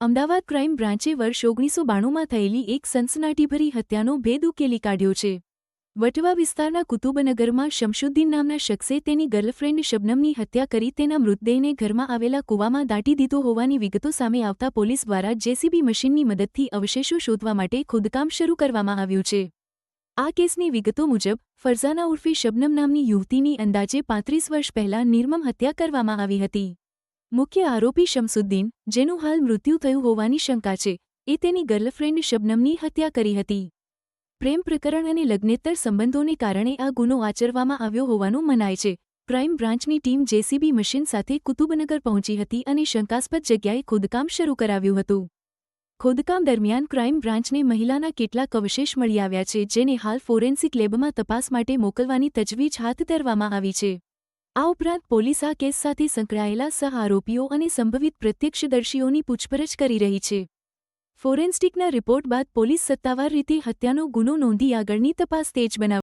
Ahmedabad crime બ્રાન્ચે વર્ષ 1992માં થયેલી એક સનસનાટીભરી હત્યાનો ભેદ ઉકેલી કાઢ્યો છે। વટવા વિસ્તારના કુતુબનગરમાં શમશુદ્દીન નામના શખ્સે તેની ગર્લફ્રેન્ડ શબનમની હત્યા કરી તેના મૃતદેહને ઘરમાં આવેલા કૂવામાં દાટી દીધો હોવાની વિગતો સામે આવતા પોલીસ દ્વારા જેસીબી મશીનની મદદથી અવશેષો શોધવા માટે ખોદકામ શરૂ કરવામાં આવ્યું છે। આ કેસની વિગતો મુજબ ફરઝાના ઉર્ફે શબનમ નામની યુવતીની અંદાજે 35 વર્ષ પહેલાં નિર્મમ હત્યા કરવામાં આવી હતી। મુખ્ય આરોપી શમશુદ્દીન, જેનું હાલ મૃત્યુ થયું હોવાની શંકા છે, એ તેની ગર્લફ્રેન્ડ શબનમની હત્યા કરી હતી। પ્રેમ પ્રકરણ અને લગ્નેતર સંબંધોને કારણે આ ગુનો આચરવામાં આવ્યો હોવાનું મનાય છે। ક્રાઇમ બ્રાન્ચની ટીમ જેસીબી મશીન સાથે કુતુબનગર પહોંચી હતી અને શંકાસ્પદ જગ્યાએ ખોદકામ શરૂ કરાવ્યું હતું। ખોદકામ દરમિયાન ક્રાઇમ બ્રાન્ચને મહિલાના કેટલાક અવશેષ મળી આવ્યા છે, જેને હાલ ફોરેન્સિક લેબમાં તપાસ માટે મોકલવાની તજવીજ હાથ ધરવામાં આવી છે। આ ઉપરાંત પોલીસ આ કેસ સાથે સંકળાયેલા સહ આરોપીઓ અને સંભવિત પ્રત્યક્ષદર્શીઓની પૂછપરછ કરી રહી છે। ફોરેન્સિકના રિપોર્ટ બાદ પોલીસ સત્તાવાર રીતે હત્યાનો ગુનો નોંધી આગળની તપાસ તેજ બનાવી।